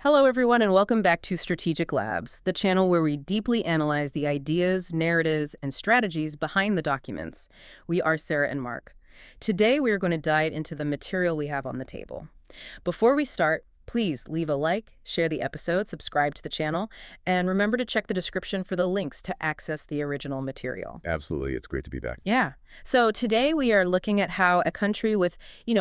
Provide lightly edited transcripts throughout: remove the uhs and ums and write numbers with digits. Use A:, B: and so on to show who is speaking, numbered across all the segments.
A: Hello, everyone, and welcome back to Strategic Labs, the channel where we deeply analyze the ideas, narratives, and strategies behind the documents. We are Sarah and Mark. Today, we are going to dive into the material we have on the table. Before we start, please leave a like, share the episode, subscribe to the channel, and remember to check the description for the links to access the original material.
B: Absolutely. It's great to be back.
A: Yeah. So today we are looking at how a country with,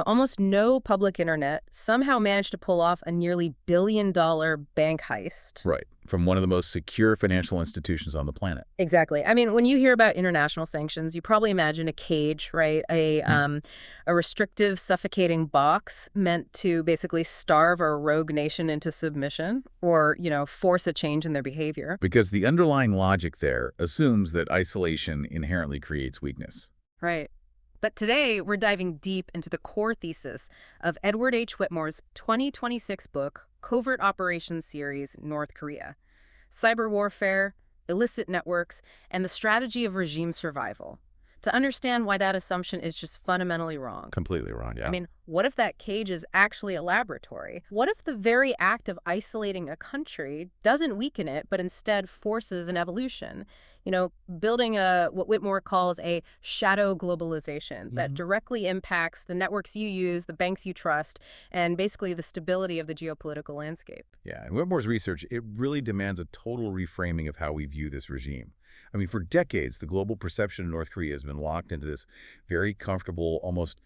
A: almost no public internet somehow managed to pull off a nearly billion-dollar bank heist.
B: Right. From one of the most secure financial institutions on the planet.
A: Exactly. I mean, when you hear about international sanctions, you probably imagine a cage, right? A restrictive, suffocating box meant to basically starve a rogue nation into submission or, force a change in their behavior.
B: Because the underlying logic there assumes that isolation inherently creates weakness.
A: Right. But today, we're diving deep into the core thesis of Edward H. Whitmore's 2026 book, Covert Operations Series, North Korea. Cyber warfare, illicit networks, and the strategy of regime survival. To understand why that assumption is just fundamentally wrong.
B: Completely wrong, yeah.
A: I mean, what if that cage is actually a laboratory? What if the very act of isolating a country doesn't weaken it, but instead forces an evolution? Building what Whitmore calls a shadow globalization that directly impacts the networks you use, the banks you trust, and basically the stability of the geopolitical landscape.
B: Yeah, and Whitmore's research, it really demands a total reframing of how we view this regime. I mean, for decades, the global perception of North Korea has been locked into this very comfortable, almost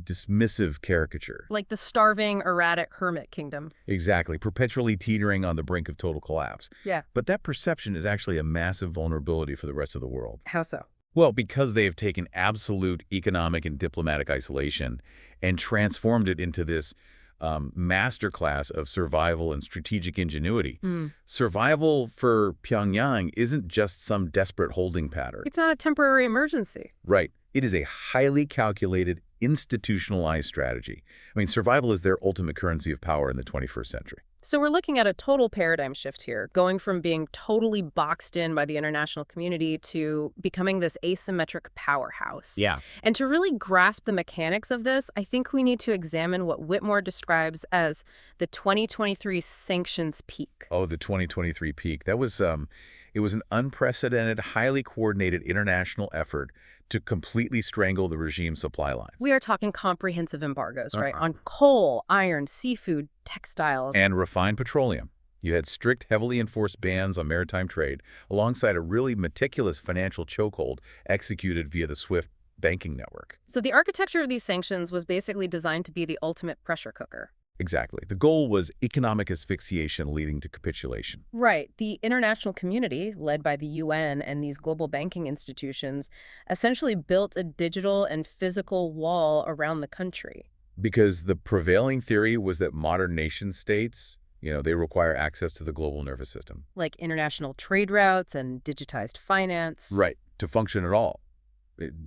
B: dismissive caricature.
A: Like the starving, erratic hermit kingdom.
B: Exactly, perpetually teetering on the brink of total collapse.
A: Yeah.
B: But that perception is actually a massive vulnerability for the rest of the world.
A: How so?
B: Well, because they have taken absolute economic and diplomatic isolation and transformed it into this masterclass of survival and strategic ingenuity. Survival for Pyongyang isn't just some desperate holding pattern.
A: It's not a temporary emergency.
B: Right. It is a highly calculated, institutionalized strategy. I mean, survival is their ultimate currency of power in the 21st century.
A: So we're looking at a total paradigm shift here, going from being totally boxed in by the international community to becoming this asymmetric powerhouse.
B: Yeah.
A: And to really grasp the mechanics of this, I think we need to examine what Whitmore describes as the 2023 sanctions peak.
B: Oh, the 2023 peak. That was, it was an unprecedented, highly coordinated international effort to completely strangle the regime's supply lines.
A: We are talking comprehensive embargoes, right? On coal, iron, seafood, textiles.
B: And refined petroleum. You had strict, heavily enforced bans on maritime trade, alongside a really meticulous financial chokehold executed via the SWIFT banking network.
A: So the architecture of these sanctions was basically designed to be the ultimate pressure cooker.
B: Exactly. The goal was economic asphyxiation leading to capitulation.
A: Right. The international community, led by the UN and these global banking institutions, essentially built a digital and physical wall around the country.
B: Because the prevailing theory was that modern nation states, they require access to the global nervous system.
A: Like international trade routes and digitized finance.
B: Right. To function at all.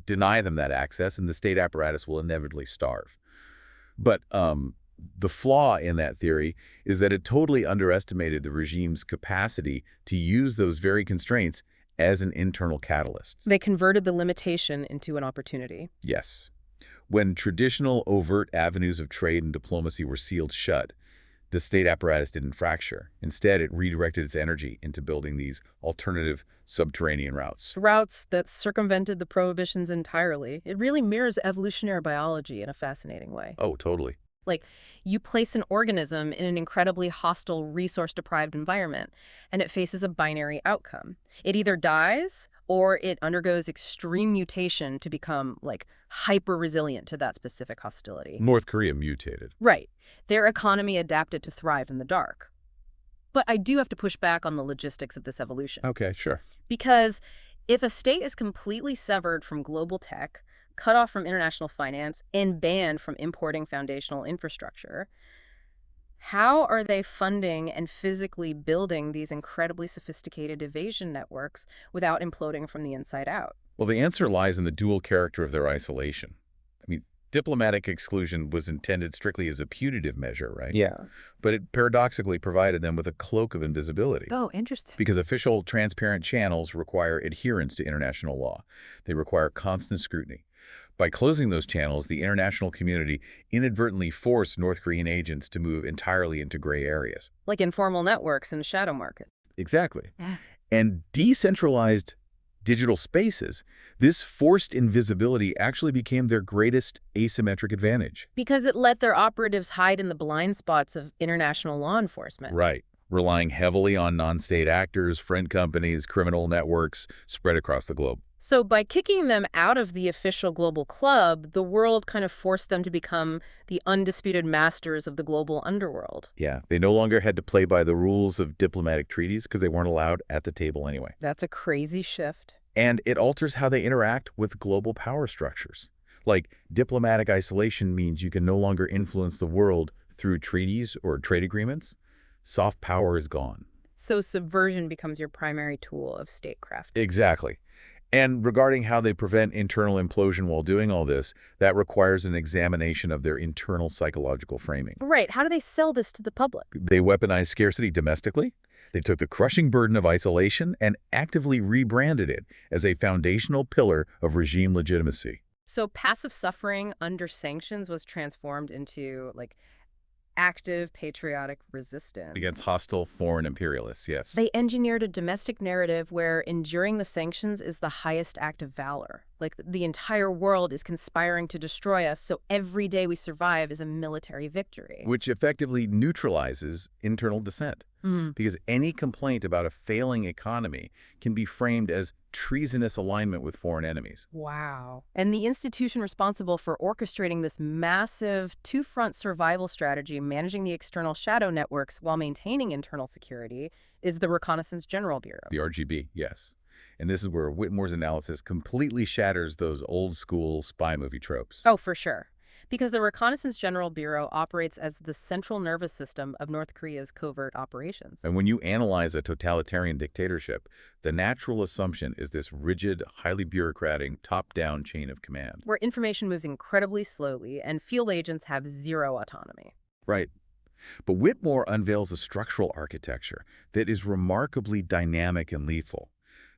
B: Deny them that access, and the state apparatus will inevitably starve. But the flaw in that theory is that it totally underestimated the regime's capacity to use those very constraints as an internal catalyst.
A: They converted the limitation into an opportunity.
B: Yes. When traditional overt avenues of trade and diplomacy were sealed shut, the state apparatus didn't fracture. Instead, it redirected its energy into building these alternative subterranean routes.
A: Routes that circumvented the prohibitions entirely. It really mirrors evolutionary biology in a fascinating way.
B: Oh, totally.
A: Like, you place an organism in an incredibly hostile, resource-deprived environment, and it faces a binary outcome. It either dies, or it undergoes extreme mutation to become, hyper-resilient to that specific hostility.
B: North Korea mutated.
A: Right. Their economy adapted to thrive in the dark. But I do have to push back on the logistics of this evolution.
B: Okay, sure.
A: Because if a state is completely severed from global tech, cut off from international finance, and banned from importing foundational infrastructure, how are they funding and physically building these incredibly sophisticated evasion networks without imploding from the inside out?
B: Well, the answer lies in the dual character of their isolation. I mean, diplomatic exclusion was intended strictly as a punitive measure, right?
A: Yeah.
B: But it paradoxically provided them with a cloak of invisibility.
A: Oh, interesting.
B: Because official, transparent channels require adherence to international law. They require constant scrutiny. By closing those channels, the international community inadvertently forced North Korean agents to move entirely into gray areas.
A: Like informal networks and shadow markets.
B: Exactly.
A: Yeah.
B: And decentralized digital spaces, this forced invisibility actually became their greatest asymmetric advantage.
A: Because it let their operatives hide in the blind spots of international law enforcement.
B: Right. Relying heavily on non-state actors, friend companies, criminal networks spread across the globe.
A: So by kicking them out of the official global club, the world kind of forced them to become the undisputed masters of the global underworld.
B: Yeah, they no longer had to play by the rules of diplomatic treaties because they weren't allowed at the table anyway.
A: That's a crazy shift.
B: And it alters how they interact with global power structures. Like, diplomatic isolation means you can no longer influence the world through treaties or trade agreements. Soft power is gone.
A: So subversion becomes your primary tool of statecraft.
B: Exactly. And regarding how they prevent internal implosion while doing all this, that requires an examination of their internal psychological framing.
A: Right. How do they sell this to the public?
B: They weaponized scarcity domestically. They took the crushing burden of isolation and actively rebranded it as a foundational pillar of regime legitimacy.
A: So passive suffering under sanctions was transformed into, like, active patriotic resistance.
B: Against hostile foreign imperialists, yes.
A: They engineered a domestic narrative where enduring the sanctions is the highest act of valor. Like, the entire world is conspiring to destroy us, so every day we survive is a military victory.
B: Which effectively neutralizes internal dissent. Because any complaint about a failing economy can be framed as treasonous alignment with foreign enemies.
A: Wow. And the institution responsible for orchestrating this massive two-front survival strategy, managing the external shadow networks while maintaining internal security, is the Reconnaissance General Bureau.
B: The RGB, yes. And this is where Whitmore's analysis completely shatters those old-school spy movie tropes.
A: Oh, for sure. Because the Reconnaissance General Bureau operates as the central nervous system of North Korea's covert operations.
B: And when you analyze a totalitarian dictatorship, the natural assumption is this rigid, highly bureaucratic, top-down chain of command.
A: Where information moves incredibly slowly and field agents have zero autonomy.
B: Right. But Whitmore unveils a structural architecture that is remarkably dynamic and lethal.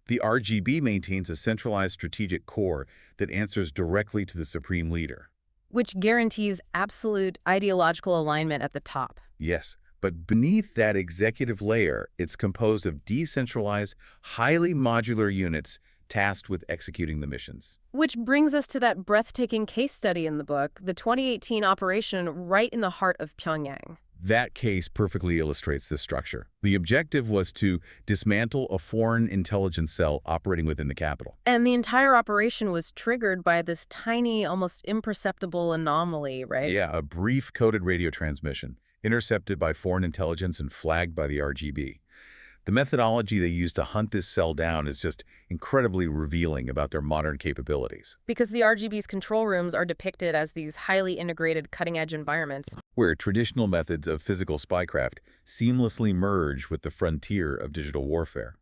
B: The RGB maintains a centralized strategic core that answers directly to the supreme leader.
A: Which guarantees absolute ideological alignment at the top.
B: Yes, but beneath that executive layer, it's composed of decentralized, highly modular units tasked with executing the missions.
A: Which brings us to that breathtaking case study in the book, the 2018 operation right in the heart of Pyongyang.
B: That case perfectly illustrates this structure. The objective was to dismantle a foreign intelligence cell operating within the capital.
A: And the entire operation was triggered by this tiny, almost imperceptible anomaly, right?
B: Yeah, a brief coded radio transmission, intercepted by foreign intelligence and flagged by the RGB. The methodology they used to hunt this cell down is just incredibly revealing about their modern capabilities.
A: Because the RGB's control rooms are depicted as these highly integrated cutting-edge environments.
B: Where traditional methods of physical spycraft seamlessly merge with the frontier of digital warfare.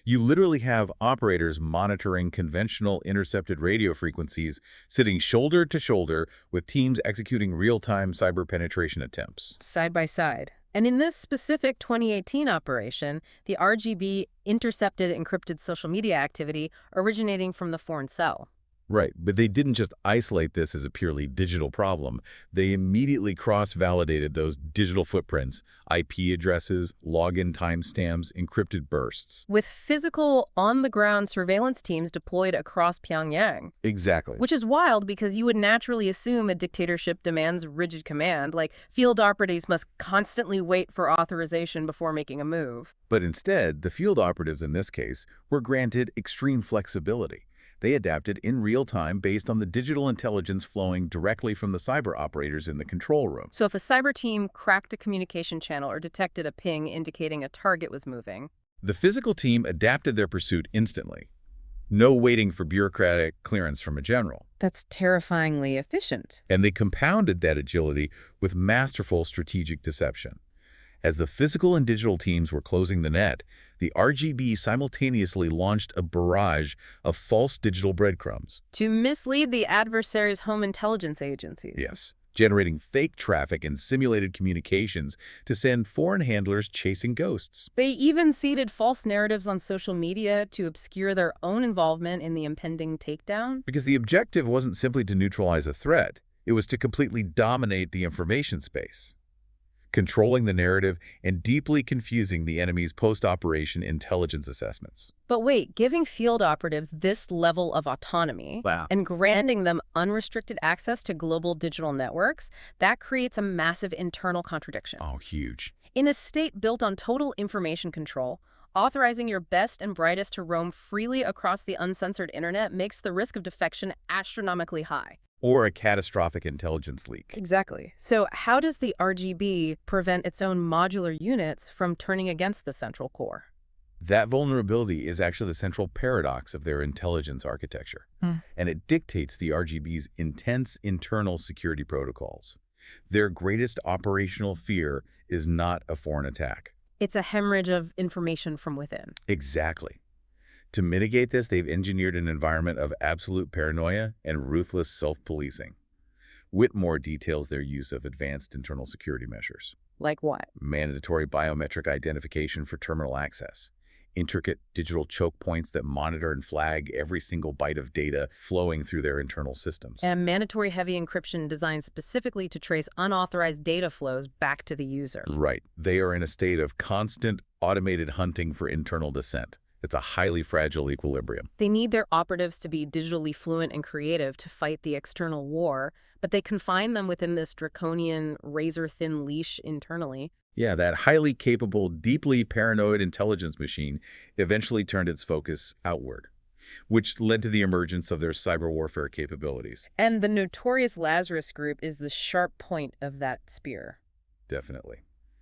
B: You literally have operators monitoring conventional intercepted radio frequencies sitting shoulder to shoulder with teams executing real-time cyber penetration attempts.
A: Side by side. And in this specific 2018 operation, the RGB intercepted encrypted social media activity originating from the foreign cell.
B: Right, but they didn't just isolate this as a purely digital problem. They immediately cross-validated those digital footprints, IP addresses, login timestamps, encrypted bursts.
A: With physical, on-the-ground surveillance teams deployed across Pyongyang.
B: Exactly.
A: Which is wild because you would naturally assume a dictatorship demands rigid command, like field operatives must constantly wait for authorization before making a move.
B: But instead, the field operatives in this case were granted extreme flexibility. They adapted in real time based on the digital intelligence flowing directly from the cyber operators in the control room.
A: So if a cyber team cracked a communication channel or detected a ping indicating a target was moving,
B: the physical team adapted their pursuit instantly. No waiting for bureaucratic clearance from a general.
A: That's terrifyingly efficient.
B: And they compounded that agility with masterful strategic deception. As the physical and digital teams were closing the net, the RGB simultaneously launched a barrage of false digital breadcrumbs.
A: To mislead the adversary's home intelligence agencies.
B: Yes. generating fake traffic and simulated communications to send foreign handlers chasing ghosts.
A: They even seeded false narratives on social media to obscure their own involvement in the impending takedown.
B: Because the objective wasn't simply to neutralize a threat, it was to completely dominate the information space, controlling the narrative and deeply confusing the enemy's post-operation intelligence assessments.
A: But wait, giving field operatives this level of autonomy
B: Wow.
A: and granting them unrestricted access to global digital networks, that creates a massive internal contradiction.
B: Oh, huge.
A: In a state built on total information control, authorizing your best and brightest to roam freely across the uncensored internet makes the risk of defection astronomically high.
B: Or a catastrophic intelligence leak.
A: Exactly. So how does the RGB prevent its own modular units from turning against the central core?
B: That vulnerability is actually the central paradox of their intelligence architecture, and it dictates the RGB's intense internal security protocols. Their greatest operational fear is not a foreign attack.
A: It's a hemorrhage of information from within.
B: Exactly. To mitigate this, they've engineered an environment of absolute paranoia and ruthless self-policing. Whitmore details their use of advanced internal security measures.
A: Like what?
B: Mandatory biometric identification for terminal access. Intricate digital choke points that monitor and flag every single byte of data flowing through their internal systems.
A: And mandatory heavy encryption designed specifically to trace unauthorized data flows back to the user.
B: Right. They are in a state of constant automated hunting for internal dissent. It's a highly fragile equilibrium.
A: They need their operatives to be digitally fluent and creative to fight the external war, but they confine them within this draconian, razor-thin leash internally.
B: Yeah, that highly capable, deeply paranoid intelligence machine eventually turned its focus outward, which led to the emergence of their cyber warfare capabilities.
A: And the notorious Lazarus Group is the sharp point of that spear.
B: Definitely.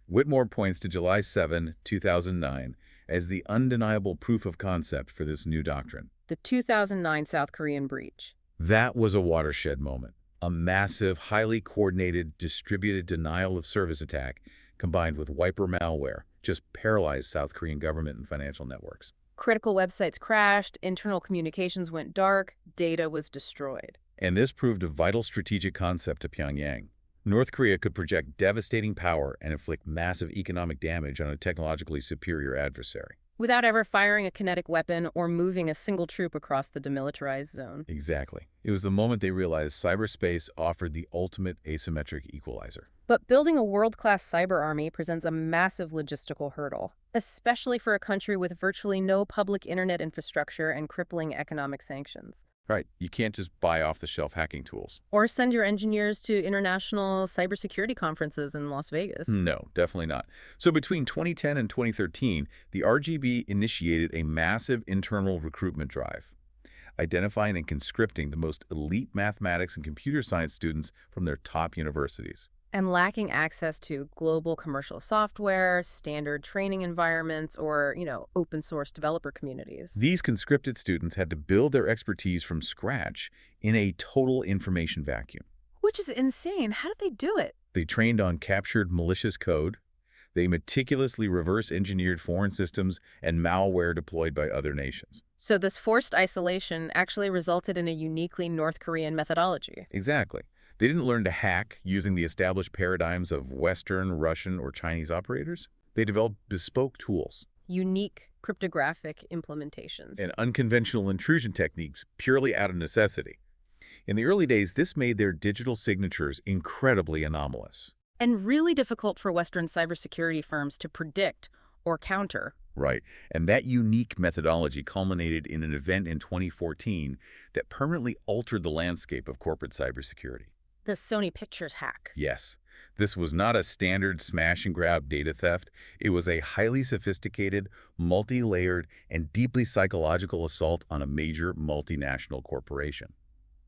B: Whitmore points to July 7, 2009, as the undeniable proof of concept for this new doctrine.
A: The 2009 South Korean breach.
B: That was a watershed moment. A massive, highly coordinated, distributed denial of service attack combined with wiper malware just paralyzed South Korean government and financial networks.
A: Critical websites crashed, internal communications went dark, data was destroyed.
B: And this proved a vital strategic concept to Pyongyang. North Korea could project devastating power and inflict massive economic damage on a technologically superior adversary.
A: Without ever firing a kinetic weapon or moving a single troop across the demilitarized zone.
B: Exactly. It was the moment they realized cyberspace offered the ultimate asymmetric equalizer.
A: But building a world-class cyber army presents a massive logistical hurdle, especially for a country with virtually no public internet infrastructure and crippling economic sanctions.
B: Right. You can't just buy off-the-shelf hacking tools.
A: Or send your engineers to international cybersecurity conferences in Las Vegas.
B: No, definitely not. So between 2010 and 2013, the RGB initiated a massive internal recruitment drive, identifying and conscripting the most elite mathematics and computer science students from their top universities.
A: And lacking access to global commercial software, standard training environments, or, open source developer communities.
B: These conscripted students had to build their expertise from scratch in a total information vacuum.
A: Which is insane. How did they do it?
B: They trained on captured malicious code. They meticulously reverse-engineered foreign systems and malware deployed by other nations.
A: So this forced isolation actually resulted in a uniquely North Korean methodology.
B: Exactly. They didn't learn to hack using the established paradigms of Western, Russian, or Chinese operators. They developed bespoke tools.
A: Unique cryptographic implementations.
B: And unconventional intrusion techniques purely out of necessity. In the early days, this made their digital signatures incredibly anomalous.
A: And really difficult for Western cybersecurity firms to predict or counter.
B: Right. And that unique methodology culminated in an event in 2014 that permanently altered the landscape of corporate cybersecurity.
A: The Sony Pictures hack.
B: Yes. This was not a standard smash-and-grab data theft. It was a highly sophisticated, multi-layered, and deeply psychological assault on a major multinational corporation.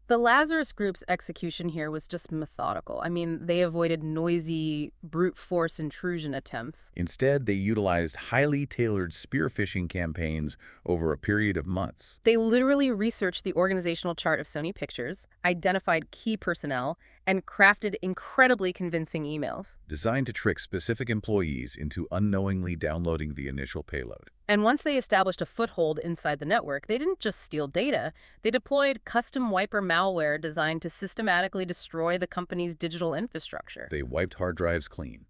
A: The Lazarus Group's execution here was just methodical. I mean, they avoided noisy, brute force intrusion attempts.
B: Instead, they utilized highly tailored spear phishing campaigns over a period of months.
A: They literally researched the organizational chart of Sony Pictures, identified key personnel, and crafted incredibly convincing emails.
B: Designed to trick specific employees into unknowingly downloading the initial payload.
A: And once they established a foothold inside the network, they didn't just steal data, they deployed custom wiper malware designed to systematically destroy the company's digital infrastructure.
B: They wiped hard drives clean,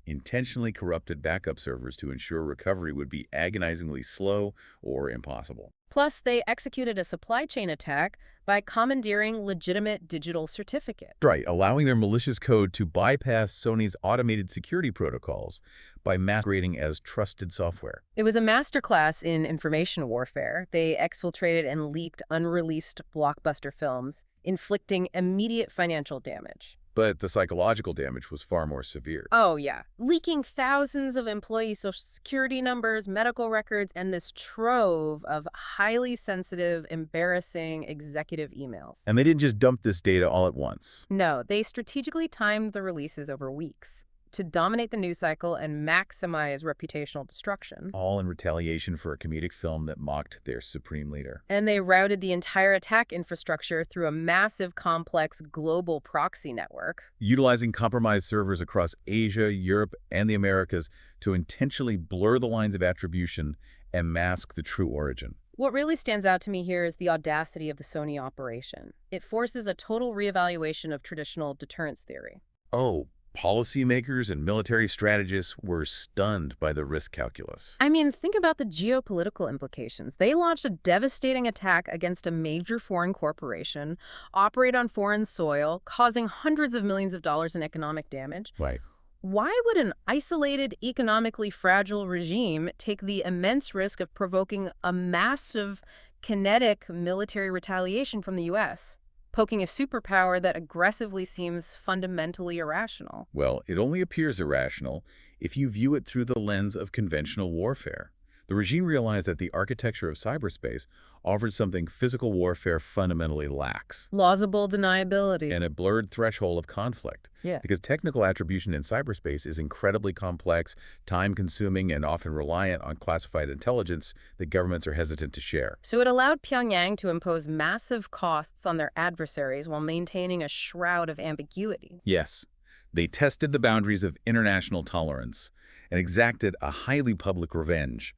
B: intentionally corrupted backup servers to ensure recovery would be agonizingly slow or impossible.
A: Plus, they executed a supply chain attack by commandeering legitimate digital certificates.
B: Right, allowing their malicious code to bypass Sony's automated security protocols by masquerading as trusted software.
A: It was a masterclass in information warfare. They exfiltrated and leaked unreleased blockbuster films, inflicting immediate financial damage.
B: But the psychological damage was far more severe.
A: Oh, yeah. Leaking thousands of employee social security numbers, medical records, and this trove of highly sensitive, embarrassing executive emails.
B: And they didn't just dump this data all at once.
A: No, they strategically timed the releases over weeks to dominate the news cycle and maximize reputational destruction.
B: All in retaliation for a comedic film that mocked their supreme leader.
A: And they routed the entire attack infrastructure through a massive, complex global proxy network.
B: Utilizing compromised servers across Asia, Europe, and the Americas to intentionally blur the lines of attribution and mask the true origin.
A: What really stands out to me here is the audacity of the Sony operation. It forces a total reevaluation of traditional deterrence theory.
B: Oh, policymakers and military strategists were stunned by the risk calculus.
A: I mean, think about the geopolitical implications. They launched a devastating attack against a major foreign corporation, operate on foreign soil, causing hundreds of millions of dollars in economic damage.
B: Right.
A: Why would an isolated, economically fragile regime take the immense risk of provoking a massive, kinetic military retaliation from the U.S.? Poking a superpower that aggressively seems fundamentally irrational.
B: Well, it only appears irrational if you view it through the lens of conventional warfare. The regime realized that the architecture of cyberspace offered something physical warfare fundamentally lacks.
A: Plausible deniability.
B: And a blurred threshold of conflict.
A: Yeah.
B: Because technical attribution in cyberspace is incredibly complex, time-consuming, and often reliant on classified intelligence that governments are hesitant to share.
A: So it allowed Pyongyang to impose massive costs on their adversaries while maintaining a shroud of ambiguity.
B: Yes. They tested the boundaries of international tolerance and exacted a highly public revenge,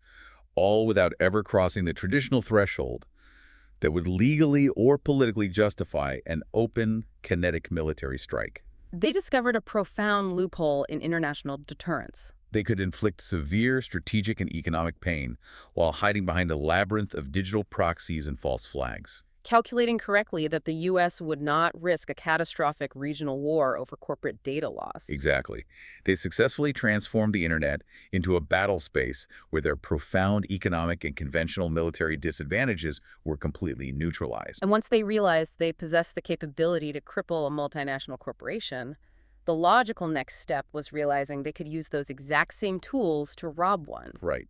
B: all without ever crossing the traditional threshold that would legally or politically justify an open, kinetic military strike.
A: They discovered a profound loophole in international deterrence.
B: They could inflict severe strategic and economic pain while hiding behind a labyrinth of digital proxies and false flags.
A: Calculating correctly that the U.S. would not risk a catastrophic regional war over corporate data loss.
B: Exactly. They successfully transformed the internet into a battle space where their profound economic and conventional military disadvantages were completely neutralized.
A: And once they realized they possessed the capability to cripple a multinational corporation, the logical next step was realizing they could use those exact same tools to rob one.
B: Right.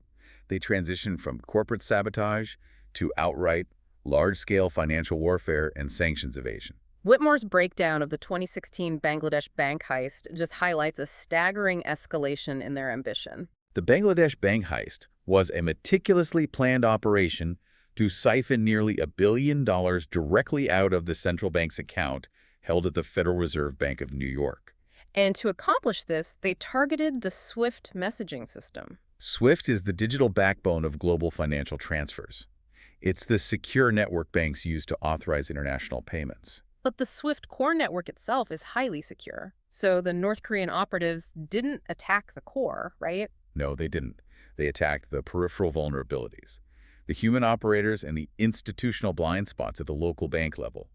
B: They transitioned from corporate sabotage to outright large-scale financial warfare and sanctions evasion.
A: Whitmore's breakdown of the 2016 Bangladesh bank heist just highlights a staggering escalation in their ambition.
B: The Bangladesh bank heist was a meticulously planned operation to siphon nearly $1 billion directly out of the central bank's account held at the Federal Reserve Bank of New York.
A: And to accomplish this, they targeted the SWIFT messaging system.
B: SWIFT is the digital backbone of global financial transfers. It's the secure network banks use to authorize international payments.
A: But the SWIFT core network itself is highly secure. So the North Korean operatives didn't attack the core, right?
B: No, they didn't. They attacked the peripheral vulnerabilities, the human operators and the institutional blind spots at the local bank level.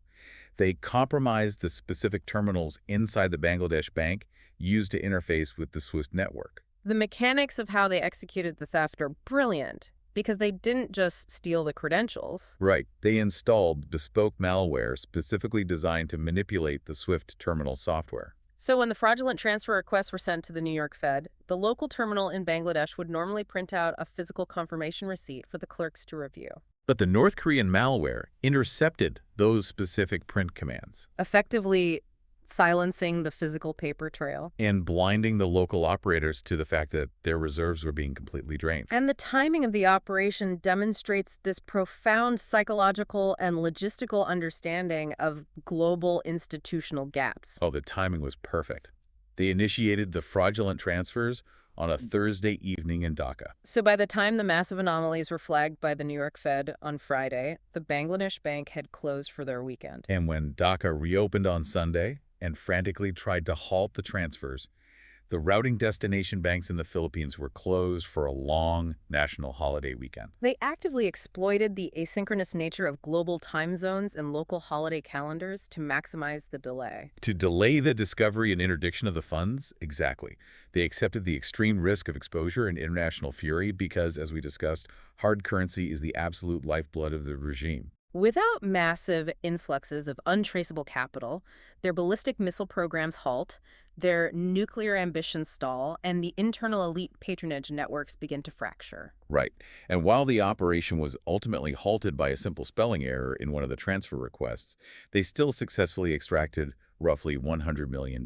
B: They compromised the specific terminals inside the Bangladesh bank used to interface with the SWIFT network.
A: The mechanics of how they executed the theft are brilliant, because they didn't just steal the credentials.
B: Right. They installed bespoke malware specifically designed to manipulate the SWIFT terminal software.
A: So when the fraudulent transfer requests were sent to the New York Fed, the local terminal in Bangladesh would normally print out a physical confirmation receipt for the clerks to review.
B: But the North Korean malware intercepted those specific print commands.
A: Effectively silencing the physical paper trail.
B: and blinding the local operators to the fact that their reserves were being completely drained.
A: And the timing of the operation demonstrates this profound psychological and logistical understanding of global institutional gaps.
B: Oh, the timing was perfect. They initiated the fraudulent transfers on a Thursday evening in Dhaka.
A: So by the time the massive anomalies were flagged by the New York Fed on Friday, the Bangladesh bank had closed for their weekend.
B: And when Dhaka reopened on Sunday and frantically tried to halt the transfers, the routing destination banks in the Philippines were closed for a long national holiday weekend.
A: They actively exploited the asynchronous nature of global time zones and local holiday calendars to maximize the delay.
B: To delay the discovery and interdiction of the funds, exactly. They accepted the extreme risk of exposure and international fury because, as we discussed, hard currency is the absolute lifeblood of the regime.
A: Without massive influxes of untraceable capital, their ballistic missile programs halt, their nuclear ambitions stall, and the internal elite patronage networks begin to fracture.
B: Right. And while the operation was ultimately halted by a simple spelling error in one of the transfer requests, they still successfully extracted roughly $100 million.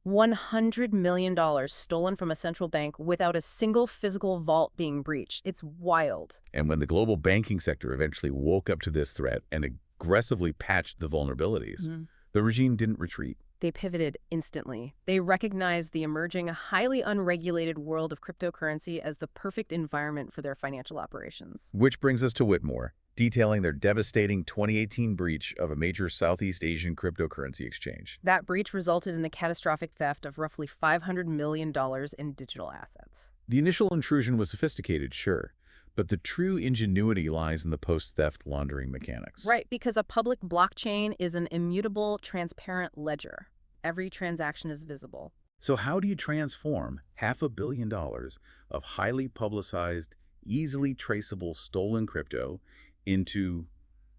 A: $100 million stolen from a central bank without a single physical vault being breached. It's wild.
B: And when the global banking sector eventually woke up to this threat and aggressively patched the vulnerabilities, the regime didn't retreat.
A: They pivoted instantly. They recognized the emerging, highly unregulated world of cryptocurrency as the perfect environment for their financial operations.
B: Which brings us to Whitmore, detailing their devastating 2018 breach of a major Southeast Asian cryptocurrency exchange.
A: That breach resulted in the catastrophic theft of roughly $500 million in digital assets.
B: The initial intrusion was sophisticated, sure, but the true ingenuity lies in the post-theft laundering mechanics.
A: Right, because a public blockchain is an immutable, transparent ledger. Every transaction is visible.
B: So how do you transform $500 million of highly publicized, easily traceable stolen crypto into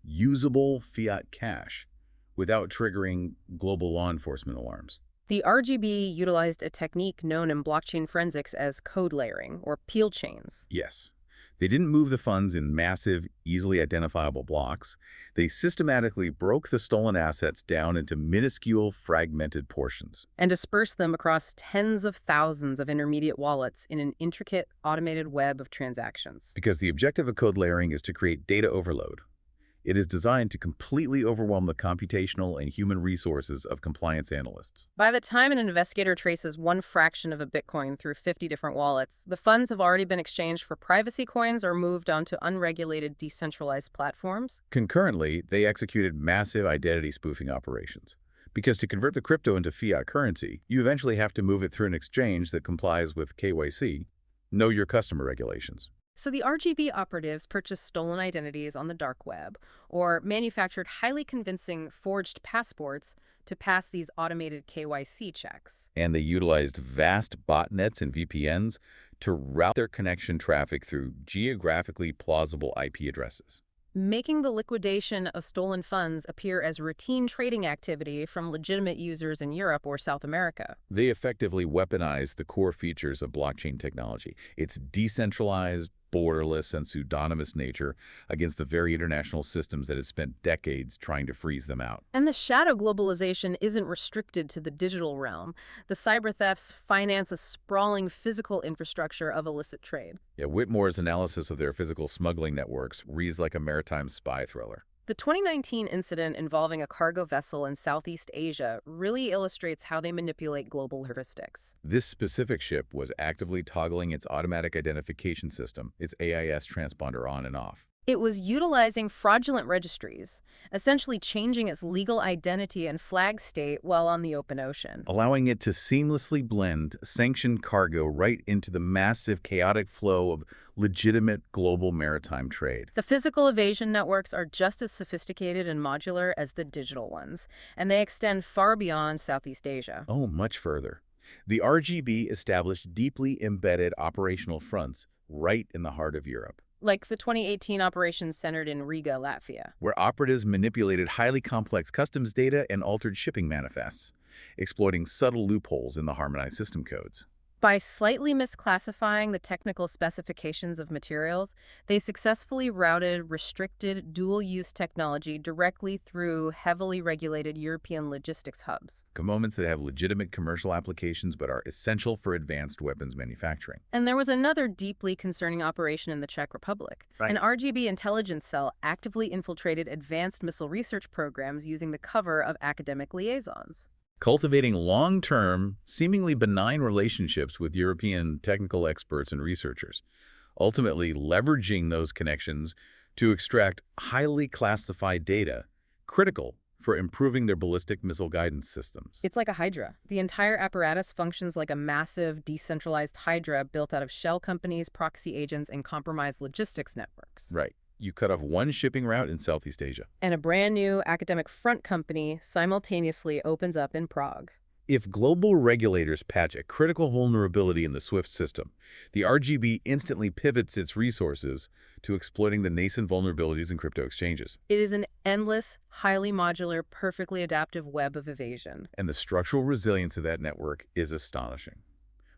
B: usable fiat cash without triggering global law enforcement alarms?
A: The RGB utilized a technique known in blockchain forensics as code layering, or peel chains.
B: Yes. They didn't move the funds in massive, easily identifiable blocks. They systematically broke the stolen assets down into minuscule, fragmented portions.
A: And dispersed them across tens of thousands of intermediate wallets in an intricate, automated web of transactions.
B: Because the objective of code layering is to create data overload. It is designed to completely overwhelm the computational and human resources of compliance analysts.
A: By the time an investigator traces one fraction of a Bitcoin through 50 different wallets, the funds have already been exchanged for privacy coins or moved onto unregulated, decentralized platforms.
B: Concurrently, they executed massive identity spoofing operations. Because to convert the crypto into fiat currency, you eventually have to move it through an exchange that complies with KYC, Know Your Customer regulations.
A: So the RGB operatives purchased stolen identities on the dark web or manufactured highly convincing forged passports to pass these automated KYC checks.
B: And they utilized vast botnets and VPNs to route their connection traffic through geographically plausible IP addresses,
A: making the liquidation of stolen funds appear as routine trading activity from legitimate users in Europe or South America.
B: They effectively weaponized the core features of blockchain technology, its decentralized, borderless, and pseudonymous nature against the very international systems that have spent decades trying to freeze them out.
A: And the shadow globalization isn't restricted to the digital realm. The cyber thefts finance a sprawling physical infrastructure of illicit trade.
B: Yeah, Whitmore's analysis of their physical smuggling networks reads like a maritime spy thriller.
A: The 2019 incident involving a cargo vessel in Southeast Asia really illustrates how they manipulate global heuristics.
B: This specific ship was actively toggling its automatic identification system, its AIS transponder, on and off.
A: It was utilizing fraudulent registries, essentially changing its legal identity and flag state while on the open ocean,
B: allowing it to seamlessly blend sanctioned cargo right into the massive, chaotic flow of legitimate global maritime trade.
A: The physical evasion networks are just as sophisticated and modular as the digital ones, and they extend far beyond Southeast Asia.
B: Oh, much further. The RGB established deeply embedded operational fronts right in the heart of Europe.
A: Like the 2018 operations centered in Riga, Latvia,
B: where operatives manipulated highly complex customs data and altered shipping manifests, exploiting subtle loopholes in the harmonized system codes.
A: By slightly misclassifying the technical specifications of materials, they successfully routed restricted dual-use technology directly through heavily regulated European logistics hubs.
B: Components that have legitimate commercial applications but are essential for advanced weapons manufacturing.
A: And there was another deeply concerning operation in the Czech Republic.
B: Right.
A: An RGB intelligence cell actively infiltrated advanced missile research programs using the cover of academic liaisons.
B: Cultivating long-term, seemingly benign relationships with European technical experts and researchers, ultimately leveraging those connections to extract highly classified data critical for improving their ballistic missile guidance systems.
A: It's like a hydra. The entire apparatus functions like a massive, decentralized hydra built out of shell companies, proxy agents, and compromised logistics networks.
B: Right. You cut off one shipping route in Southeast Asia.
A: And a brand new academic front company simultaneously opens up in Prague.
B: If global regulators patch a critical vulnerability in the SWIFT system, the RGB instantly pivots its resources to exploiting the nascent vulnerabilities in crypto exchanges.
A: It is an endless, highly modular, perfectly adaptive web of evasion.
B: And the structural resilience of that network is astonishing.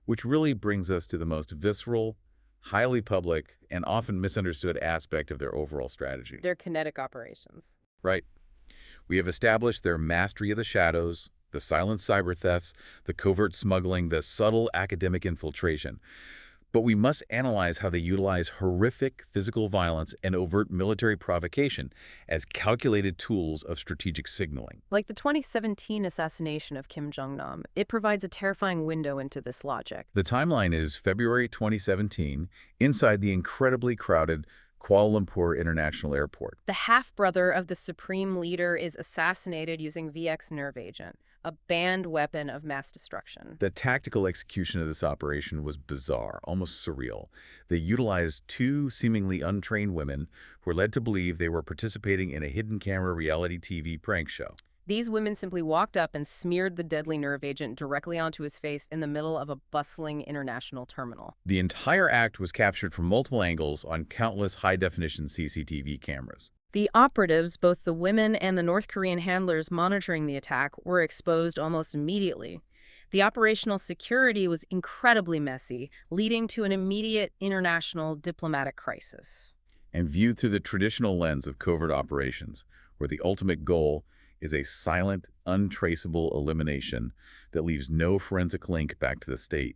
B: Which really brings us to the most visceral, highly public, and often misunderstood aspect of their overall strategy.
A: Their kinetic operations.
B: Right. We have established their mastery of the shadows, the silent cyber thefts, the covert smuggling, the subtle academic infiltration. But we must analyze how they utilize horrific physical violence and overt military provocation as calculated tools of strategic signaling.
A: Like the 2017 assassination of Kim Jong-nam, it provides a terrifying window into this logic.
B: The timeline is February 2017, inside the incredibly crowded Kuala Lumpur International Airport.
A: The half-brother of the supreme leader is assassinated using VX nerve agent, a banned weapon of mass destruction.
B: The tactical execution of this operation was bizarre, almost surreal. They utilized two seemingly untrained women who were led to believe they were participating in a hidden camera reality TV prank show.
A: These women simply walked up and smeared the deadly nerve agent directly onto his face in the middle of a bustling international terminal.
B: The entire act was captured from multiple angles on countless high-definition CCTV cameras.
A: The operatives, both the women and the North Korean handlers monitoring the attack, were exposed almost immediately. The operational security was incredibly messy, leading to an immediate international diplomatic crisis.
B: And viewed through the traditional lens of covert operations, where the ultimate goal is a silent, untraceable elimination that leaves no forensic link back to the state.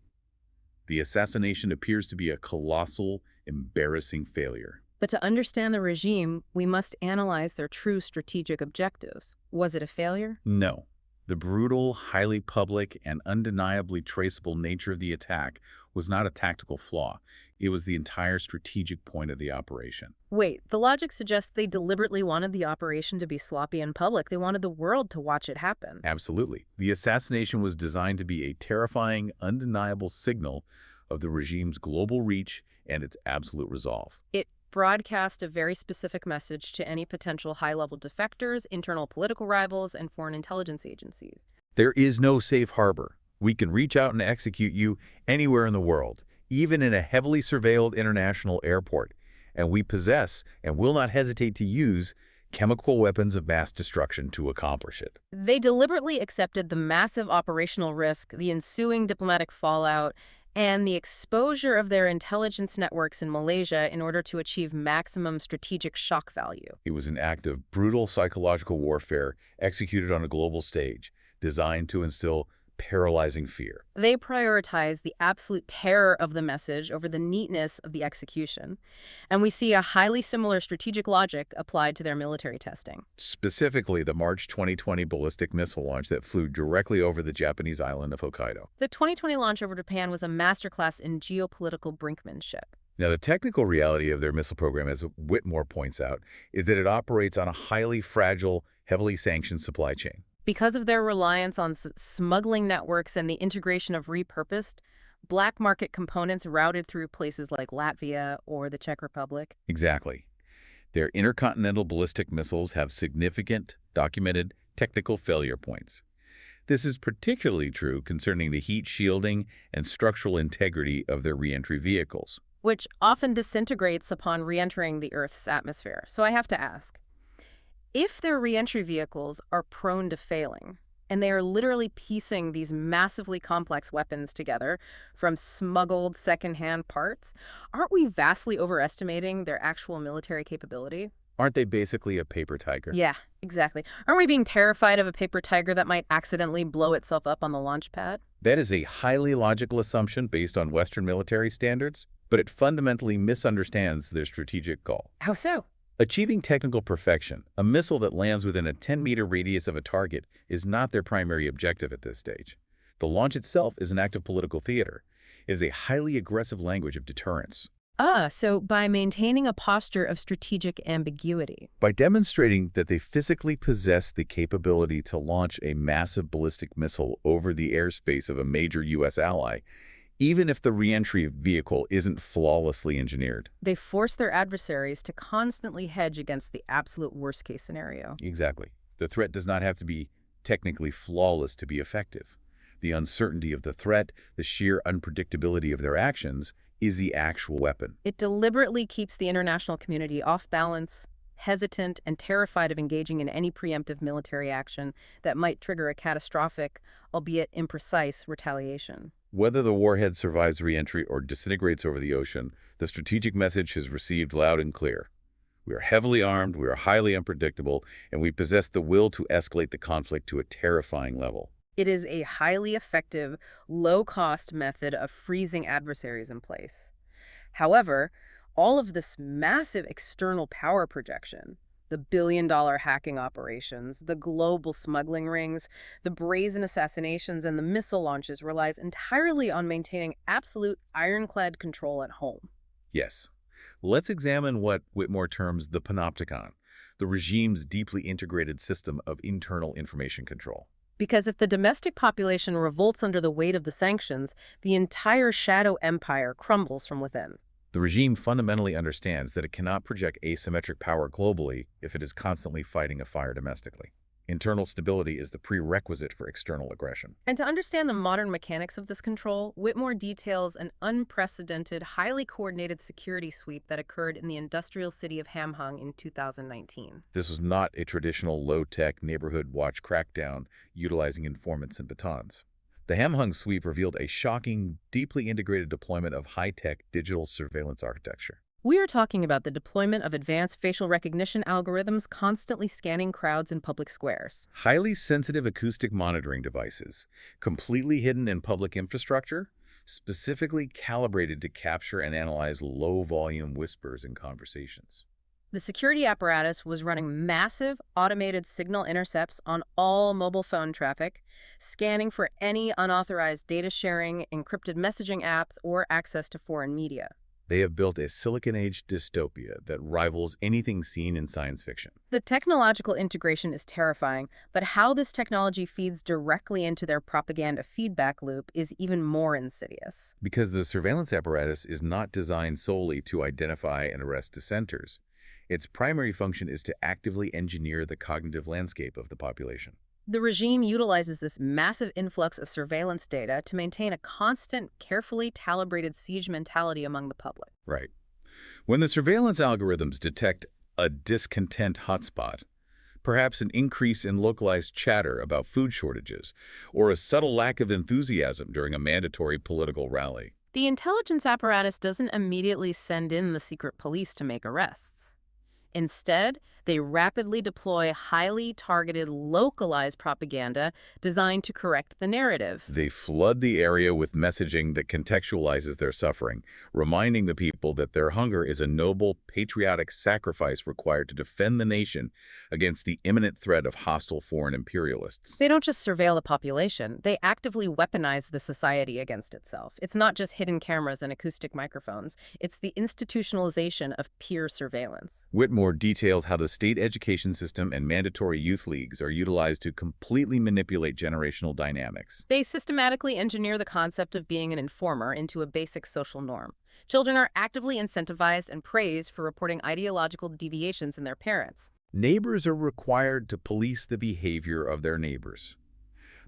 B: The assassination appears to be a colossal, embarrassing failure.
A: But to understand the regime, we must analyze their true strategic objectives. Was it a failure?
B: No. The brutal, highly public, and undeniably traceable nature of the attack was not a tactical flaw. It was the entire strategic point of the operation.
A: Wait, the logic suggests they deliberately wanted the operation to be sloppy in public. They wanted the world to watch it happen.
B: Absolutely. The assassination was designed to be a terrifying, undeniable signal of the regime's global reach and its absolute resolve.
A: It broadcast a very specific message to any potential high-level defectors, internal political rivals, and foreign intelligence agencies.
B: There is no safe harbor. We can reach out and execute you anywhere in the world, even in a heavily surveilled international airport. And we possess and will not hesitate to use chemical weapons of mass destruction to accomplish it.
A: They deliberately accepted the massive operational risk, the ensuing diplomatic fallout, and the exposure of their intelligence networks in Malaysia in order to achieve maximum strategic shock value.
B: It was an act of brutal psychological warfare executed on a global stage, designed to instill paralyzing fear.
A: They prioritized the absolute terror of the message over the neatness of the execution. And we see a highly similar strategic logic applied to their military testing.
B: Specifically, the March 2020 ballistic missile launch that flew directly over the Japanese island of Hokkaido.
A: The 2020 launch over Japan was a masterclass in geopolitical brinkmanship.
B: Now, the technical reality of their missile program, as Whitmore points out, is that it operates on a highly fragile, heavily sanctioned supply chain.
A: Because of their reliance on smuggling networks and the integration of repurposed, black market components routed through places like Latvia or the Czech Republic.
B: Exactly. Their intercontinental ballistic missiles have significant, documented technical failure points. This is particularly true concerning the heat shielding and structural integrity of their reentry vehicles,
A: which often disintegrates upon re-entering the Earth's atmosphere. So I have to ask, if their reentry vehicles are prone to failing, And they are literally piecing these massively complex weapons together from smuggled secondhand parts. Aren't we vastly overestimating their actual military capability?
B: Aren't they basically a paper tiger?
A: Yeah, exactly. Aren't we being terrified of a paper tiger that might accidentally blow itself up on the launch pad?
B: That is a highly logical assumption based on Western military standards, but it fundamentally misunderstands their strategic goal.
A: How so?
B: Achieving technical perfection, a missile that lands within a 10-meter radius of a target, is not their primary objective at this stage. The launch itself is an act of political theater. It is a highly aggressive language of deterrence.
A: So by maintaining a posture of strategic ambiguity.
B: By demonstrating that they physically possess the capability to launch a massive ballistic missile over the airspace of a major U.S. ally, even if the reentry vehicle isn't flawlessly engineered.
A: They force their adversaries to constantly hedge against the absolute worst-case scenario.
B: Exactly. The threat does not have to be technically flawless to be effective. The uncertainty of the threat, the sheer unpredictability of their actions, is the actual weapon.
A: It deliberately keeps the international community off balance, hesitant, and terrified of engaging in any preemptive military action that might trigger a catastrophic, albeit imprecise, retaliation.
B: Whether the warhead survives reentry or disintegrates over the ocean, the strategic message is received loud and clear. We are heavily armed, we are highly unpredictable, and we possess the will to escalate the conflict to a terrifying level.
A: It is a highly effective, low-cost method of freezing adversaries in place. However, all of this massive external power projection, the billion-dollar hacking operations, the global smuggling rings, the brazen assassinations, and the missile launches relies entirely on maintaining absolute ironclad control at home.
B: Yes. Let's examine what Whitmore terms the panopticon, the regime's deeply integrated system of internal information control.
A: Because if the domestic population revolts under the weight of the sanctions, the entire shadow empire crumbles from within.
B: The regime fundamentally understands that it cannot project asymmetric power globally if it is constantly fighting a fire domestically. Internal stability is the prerequisite for external aggression.
A: And to understand the modern mechanics of this control, Whitmore details an unprecedented, highly coordinated security sweep that occurred in the industrial city of Hamhung in 2019.
B: This was not a traditional low-tech neighborhood watch crackdown utilizing informants and batons. The Hamhung sweep revealed a shocking, deeply integrated deployment of high-tech digital surveillance architecture.
A: We are talking about the deployment of advanced facial recognition algorithms constantly scanning crowds in public squares.
B: Highly sensitive acoustic monitoring devices, completely hidden in public infrastructure, specifically calibrated to capture and analyze low-volume whispers in conversations.
A: The security apparatus was running massive, automated signal intercepts on all mobile phone traffic, scanning for any unauthorized data sharing, encrypted messaging apps, or access to foreign media.
B: They have built a Silicon Age dystopia that rivals anything seen in science fiction.
A: The technological integration is terrifying, but how this technology feeds directly into their propaganda feedback loop is even more insidious.
B: Because the surveillance apparatus is not designed solely to identify and arrest dissenters. Its primary function is to actively engineer the cognitive landscape of the population.
A: The regime utilizes this massive influx of surveillance data to maintain a constant, carefully calibrated siege mentality among the public.
B: Right. When the surveillance algorithms detect a discontent hotspot, perhaps an increase in localized chatter about food shortages, or a subtle lack of enthusiasm during a mandatory political rally,
A: the intelligence apparatus doesn't immediately send in the secret police to make arrests. Instead, they rapidly deploy highly targeted, localized propaganda designed to correct the narrative.
B: they flood the area with messaging that contextualizes their suffering, reminding the people that their hunger is a noble, patriotic sacrifice required to defend the nation against the imminent threat of hostile foreign imperialists.
A: They don't just surveil the population, they actively weaponize the society against itself. It's not just hidden cameras and acoustic microphones, it's the institutionalization of peer surveillance.
B: Whitmore details how the state education system and mandatory youth leagues are utilized to completely manipulate generational dynamics.
A: They systematically engineer the concept of being an informer into a basic social norm. Children are actively incentivized and praised for reporting ideological deviations in their parents.
B: Neighbors are required to police the behavior of their neighbors.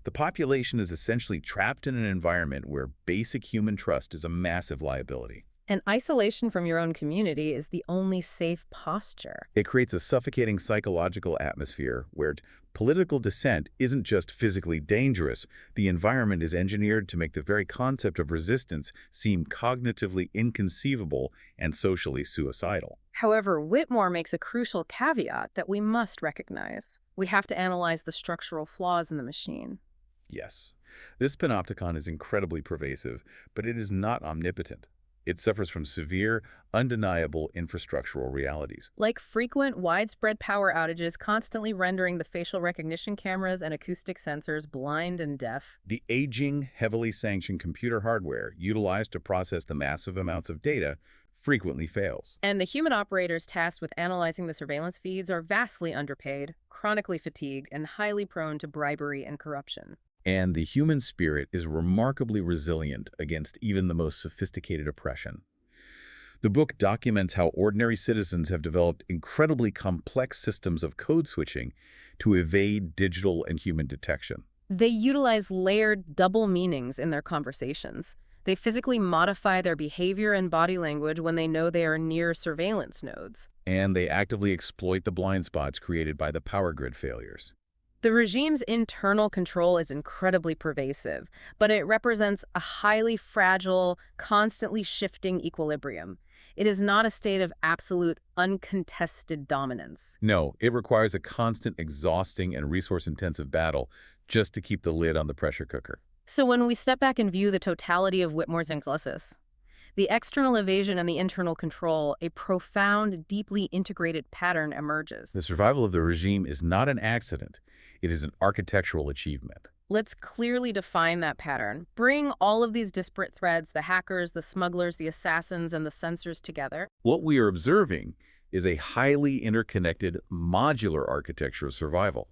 B: The population is essentially trapped in an environment where basic human trust is a massive liability.
A: And isolation from your own community is the only safe posture.
B: It creates a suffocating psychological atmosphere where political dissent isn't just physically dangerous, the environment is engineered to make the very concept of resistance seem cognitively inconceivable and socially suicidal.
A: However, Whitmore makes a crucial caveat that we must recognize. We have to analyze the structural flaws in the machine.
B: Yes, this panopticon is incredibly pervasive, but it is not omnipotent. It suffers from severe, undeniable infrastructural realities.
A: Like frequent, widespread power outages constantly rendering the facial recognition cameras and acoustic sensors blind and deaf.
B: The aging, heavily sanctioned computer hardware utilized to process the massive amounts of data frequently fails.
A: And the human operators tasked with analyzing the surveillance feeds are vastly underpaid, chronically fatigued, and highly prone to bribery and corruption.
B: And the human spirit is remarkably resilient against even the most sophisticated oppression. The book documents how ordinary citizens have developed incredibly complex systems of code switching to evade digital and human detection.
A: They utilize layered double meanings in their conversations. They physically modify their behavior and body language when they know they are near surveillance nodes.
B: And they actively exploit the blind spots created by the power grid failures.
A: The regime's internal control is incredibly pervasive, but it represents a highly fragile, constantly shifting equilibrium. It is not a state of absolute, uncontested dominance.
B: No, it requires a constant, exhausting, and resource-intensive battle just to keep the lid on the pressure cooker.
A: So when we step back and view the totality of Whitmore's analysis, the external evasion and the internal control, a profound, deeply integrated pattern emerges.
B: The survival of the regime is not an accident. It is an architectural achievement.
A: Let's clearly define that pattern. Bring all of these disparate threads, the hackers, the smugglers, the assassins, and the censors together.
B: What we are observing is a highly interconnected, modular architecture of survival.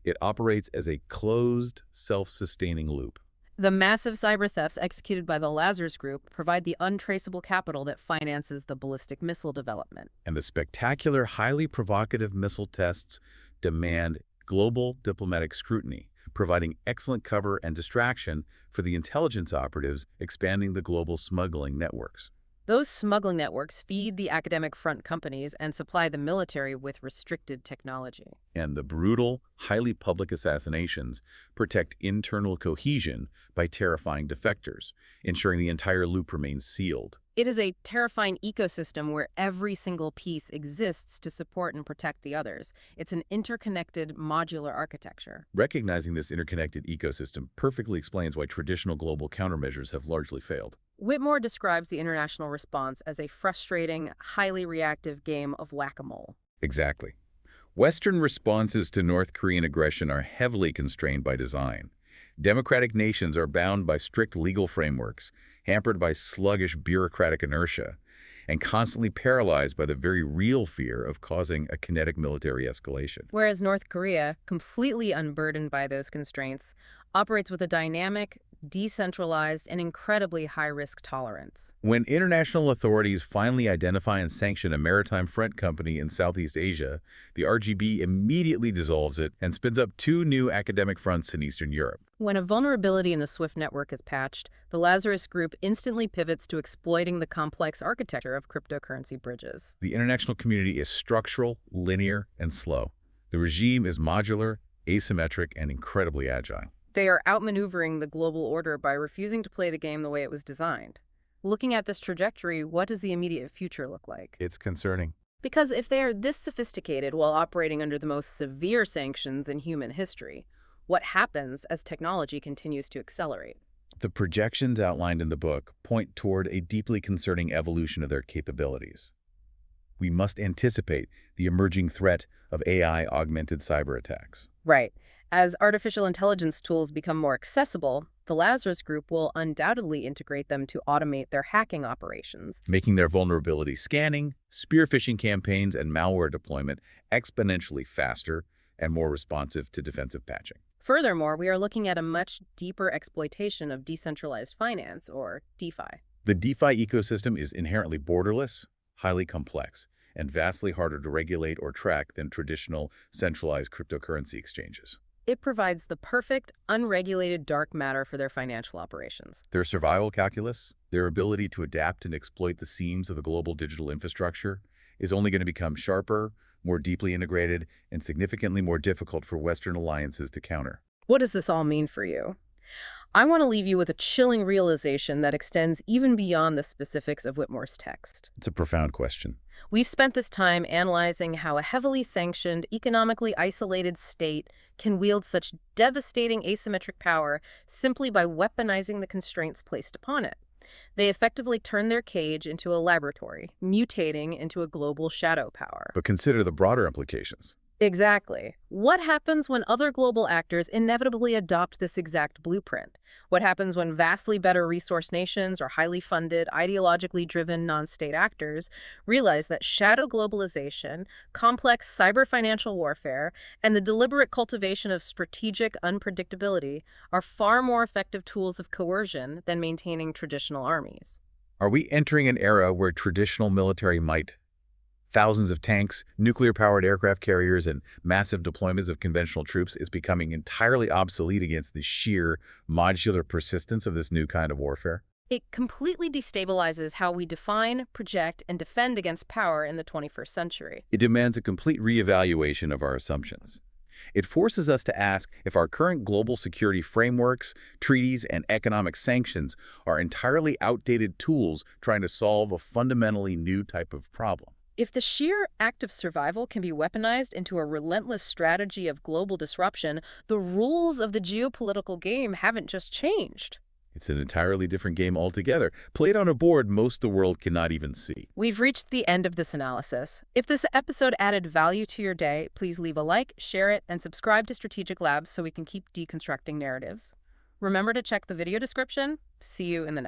B: It operates as a closed, self-sustaining loop.
A: The massive cyber thefts executed by the Lazarus Group provide the untraceable capital that finances the ballistic missile development.
B: And the spectacular, highly provocative missile tests demand global diplomatic scrutiny, providing excellent cover and distraction for the intelligence operatives expanding the global smuggling networks.
A: Those smuggling networks feed the academic front companies and supply the military with restricted technology.
B: And the brutal, highly public assassinations protect internal cohesion by terrifying defectors, ensuring the entire loop remains sealed.
A: It is a terrifying ecosystem where every single piece exists to support and protect the others. It's an interconnected, modular architecture.
B: Recognizing this interconnected ecosystem perfectly explains why traditional global countermeasures have largely failed.
A: Whitmore describes the international response as a frustrating, highly reactive game of whack-a-mole.
B: Exactly. Western responses to North Korean aggression are heavily constrained by design. Democratic nations are bound by strict legal frameworks, hampered by sluggish bureaucratic inertia, and constantly paralyzed by the very real fear of causing a kinetic military escalation.
A: Whereas North Korea, completely unburdened by those constraints, operates with a dynamic, decentralized, and incredibly high-risk tolerance.
B: When international authorities finally identify and sanction a maritime front company in Southeast Asia, the RGB immediately dissolves it and spins up two new academic fronts in Eastern Europe.
A: When a vulnerability in the SWIFT network is patched, the Lazarus Group instantly pivots to exploiting the complex architecture of cryptocurrency bridges.
B: The international community is structural, linear, and slow. The regime is modular, asymmetric, and incredibly agile.
A: They are outmaneuvering the global order by refusing to play the game the way it was designed. Looking at this trajectory, what does the immediate future look like?
B: It's concerning.
A: Because if they are this sophisticated while operating under the most severe sanctions in human history, what happens as technology continues to accelerate?
B: The projections outlined in the book point toward a deeply concerning evolution of their capabilities. We must anticipate the emerging threat of AI-augmented cyber attacks.
A: Right. As artificial intelligence tools become more accessible, the Lazarus Group will undoubtedly integrate them to automate their hacking operations,
B: making their vulnerability scanning, spear phishing campaigns, and malware deployment exponentially faster and more responsive to defensive patching.
A: Furthermore, we are looking at a much deeper exploitation of decentralized finance, or DeFi.
B: The DeFi ecosystem is inherently borderless, highly complex, and vastly harder to regulate or track than traditional centralized cryptocurrency exchanges.
A: It provides the perfect, unregulated dark matter for their financial operations.
B: Their survival calculus, their ability to adapt and exploit the seams of the global digital infrastructure, is only going to become sharper, more deeply integrated, and significantly more difficult for Western alliances to counter.
A: What does this all mean for you? I want to leave you with a chilling realization that extends even beyond the specifics of Whitmore's text.
B: It's a profound question.
A: We've spent this time analyzing how a heavily sanctioned, economically isolated state can wield such devastating asymmetric power simply by weaponizing the constraints placed upon it. They effectively turn their cage into a laboratory, mutating into a global shadow power.
B: But consider the broader implications.
A: Exactly. What happens when other global actors inevitably adopt this exact blueprint? What happens when vastly better resource nations or highly funded, ideologically driven non-state actors realize that shadow globalization, complex cyber-financial warfare, and the deliberate cultivation of strategic unpredictability are far more effective tools of coercion than maintaining traditional armies?
B: Are we entering an era where traditional military might, thousands of tanks, nuclear-powered aircraft carriers, and massive deployments of conventional troops, is becoming entirely obsolete against the sheer, modular persistence of this new kind of warfare?
A: It completely destabilizes how we define, project, and defend against power in the 21st century.
B: It demands a complete reevaluation of our assumptions. It forces us to ask if our current global security frameworks, treaties, and economic sanctions are entirely outdated tools trying to solve a fundamentally new type of problem.
A: If the sheer act of survival can be weaponized into a relentless strategy of global disruption, the rules of the geopolitical game haven't just changed.
B: It's an entirely different game altogether, played on a board most of the world cannot even see.
A: We've reached the end of this analysis. If this episode added value to your day, please leave a like, share it, and subscribe to Strategic Labs so we can keep deconstructing narratives. Remember to check the video description. See you in the next